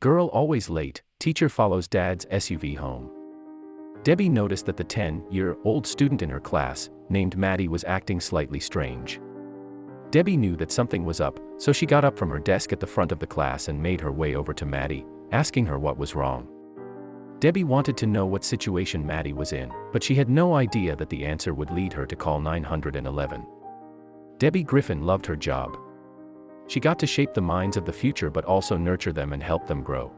Girl always late, teacher follows dad's SUV home. Debbie noticed that the 10-year-old student in her class, named Maddy, was acting slightly strange. Debbie knew that something was up, so she got up from her desk at the front of the class and made her way over to Maddy, asking her what was wrong. Debbie wanted to know what situation Maddy was in, but she had no idea that the answer would lead her to call 911. Debbie Griffin loved her job. She got to shape the minds of the future but also nurture them and help them grow.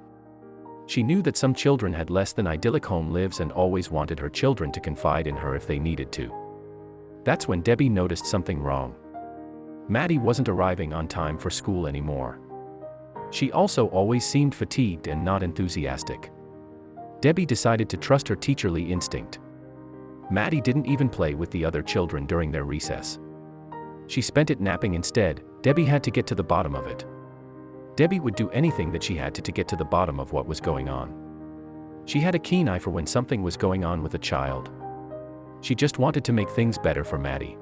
She knew that some children had less than idyllic home lives and always wanted her children to confide in her if they needed to. That's when Debbie noticed something wrong. Maddy wasn't arriving on time for school anymore. She also always seemed fatigued and not enthusiastic. Debbie decided to trust her teacherly instinct. Maddy didn't even play with the other children during their recess. She spent it napping instead. Debbie had to get to the bottom of it. Debbie would do anything that she had to get to the bottom of what was going on. She had a keen eye for when something was going on with a child. She just wanted to make things better for Maddy.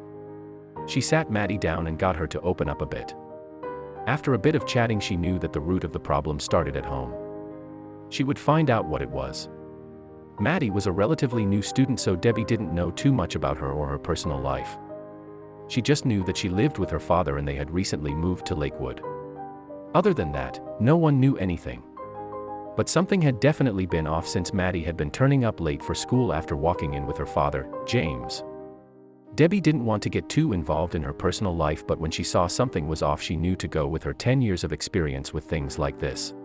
She sat Maddy down and got her to open up a bit. After a bit of chatting, she knew that the root of the problem started at home. She would find out what it was. Maddy was a relatively new student, so Debbie didn't know too much about her or her personal life. She just knew that she lived with her father and they had recently moved to Lakewood. Other than that, no one knew anything. But something had definitely been off since Maddy had been turning up late for school after walking in with her father, James. Debbie didn't want to get too involved in her personal life, but when she saw something was off, she knew to go with her 10 years of experience with things like this.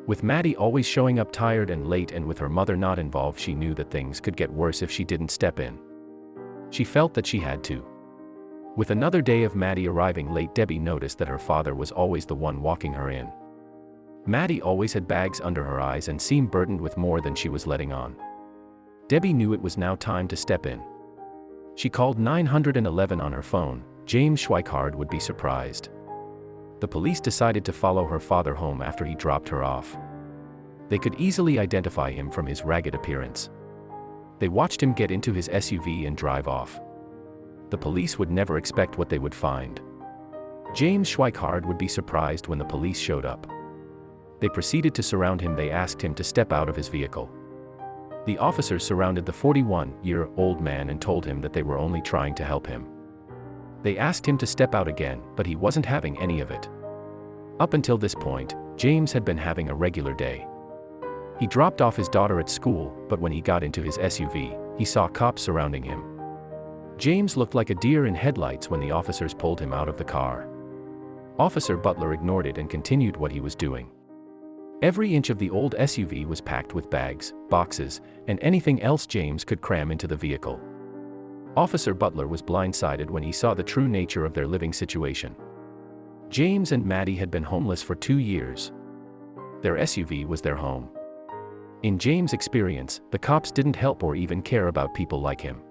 With Maddy always showing up tired and late and with her mother not involved, she knew that things could get worse if she didn't step in. She felt that she had to. With another day of Maddy arriving late, Debbie noticed that her father was always the one walking her in. Maddy always had bags under her eyes and seemed burdened with more than she was letting on. Debbie knew it was now time to step in. She called 911 on her phone. James Schweikard would be surprised. The police decided to follow her father home after he dropped her off. They could easily identify him from his ragged appearance. They watched him get into his SUV and drive off. The police would never expect what they would find. James Schweikard would be surprised when the police showed up. They proceeded to surround him. They asked him to step out of his vehicle. The officers surrounded the 41-year-old man and told him that they were only trying to help him. They asked him to step out again, but he wasn't having any of it. Up until this point, James had been having a regular day. He dropped off his daughter at school, but when he got into his SUV, he saw cops surrounding him. James looked like a deer in headlights when the officers pulled him out of the car. Officer Butler ignored it and continued what he was doing. Every inch of the old SUV was packed with bags, boxes, and anything else James could cram into the vehicle. Officer Butler was blindsided when he saw the true nature of their living situation. James and Maddy had been homeless for 2 years. Their SUV was their home. In James' experience, the cops didn't help or even care about people like him.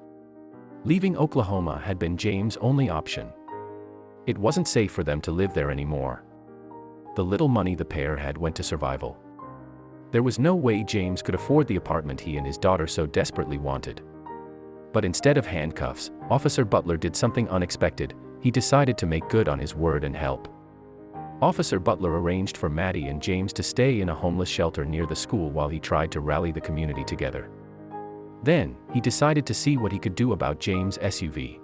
Leaving Oklahoma had been James' only option. It wasn't safe for them to live there anymore. The little money the pair had went to survival. There was no way James could afford the apartment he and his daughter so desperately wanted. But instead of handcuffs, Officer Butler did something unexpected. He decided to make good on his word and help. Officer Butler arranged for Maddy and James to stay in a homeless shelter near the school while he tried to rally the community together. Then, he decided to see what he could do about James' SUV.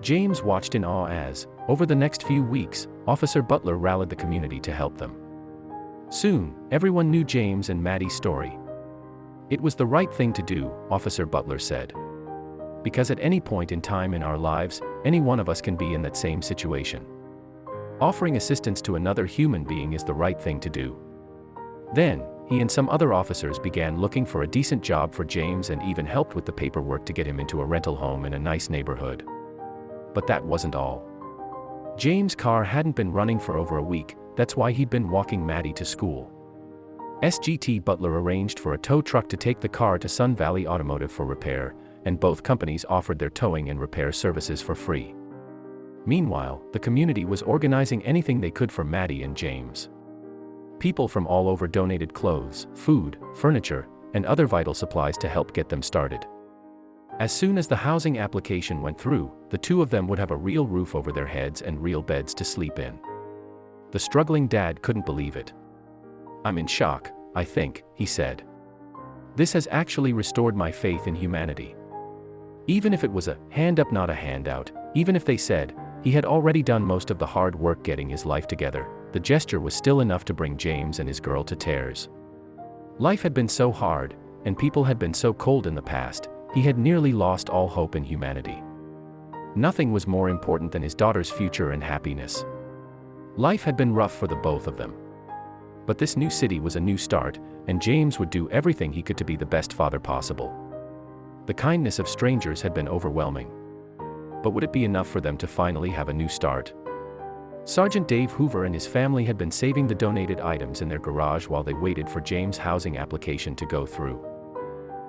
James watched in awe as, over the next few weeks, Officer Butler rallied the community to help them. Soon, everyone knew James and Maddy's story. It was the right thing to do, Officer Butler said. Because at any point in time in our lives, any one of us can be in that same situation. Offering assistance to another human being is the right thing to do. Then, he and some other officers began looking for a decent job for James and even helped with the paperwork to get him into a rental home in a nice neighborhood. But that wasn't all. James' car hadn't been running for over a week. That's why he'd been walking Maddy to school. SGT Butler arranged for a tow truck to take the car to Sun Valley Automotive for repair, and both companies offered their towing and repair services for free. Meanwhile, the community was organizing anything they could for Maddy and James. People from all over donated clothes, food, furniture, and other vital supplies to help get them started. As soon as the housing application went through, the two of them would have a real roof over their heads and real beds to sleep in. The struggling dad couldn't believe it. "I'm in shock, I think," he said. "This has actually restored my faith in humanity." Even if it was a hand up, not a handout, even if they said he had already done most of the hard work getting his life together, the gesture was still enough to bring James and his girl to tears. Life had been so hard, and people had been so cold in the past, he had nearly lost all hope in humanity. Nothing was more important than his daughter's future and happiness. Life had been rough for the both of them. But this new city was a new start, and James would do everything he could to be the best father possible. The kindness of strangers had been overwhelming. But would it be enough for them to finally have a new start? Sergeant Dave Hoover and his family had been saving the donated items in their garage while they waited for James' housing application to go through.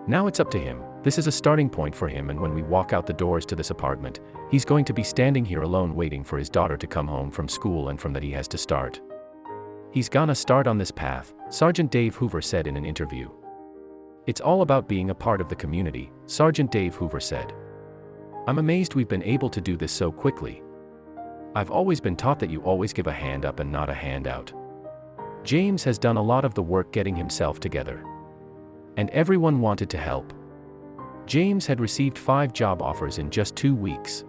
Now it's up to him. This is a starting point for him, and when we walk out the doors to this apartment, he's going to be standing here alone waiting for his daughter to come home from school, and from that he has to start. He's gonna start on this path, Sergeant Dave Hoover said in an interview. "It's all about being a part of the community," Sergeant Dave Hoover said. "I'm amazed we've been able to do this so quickly. I've always been taught that you always give a hand up and not a handout. James has done a lot of the work getting himself together. And everyone wanted to help. James had received 5 job offers in just 2 weeks.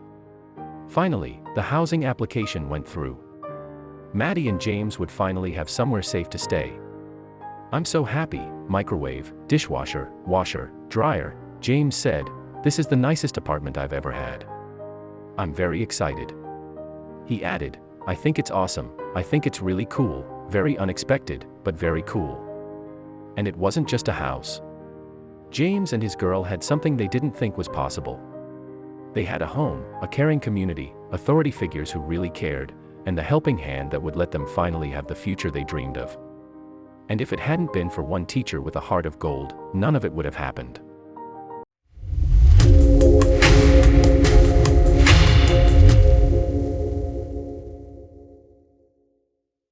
Finally, the housing application went through. Maddy and James would finally have somewhere safe to stay. I'm so happy, microwave, dishwasher, washer, dryer, James said. This is the nicest apartment I've ever had. I'm very excited. He added, I think it's awesome, I think it's really cool, very unexpected, but very cool. And it wasn't just a house. James and his girl had something they didn't think was possible. They had a home, a caring community, authority figures who really cared, and the helping hand that would let them finally have the future they dreamed of. And if it hadn't been for one teacher with a heart of gold, none of it would have happened.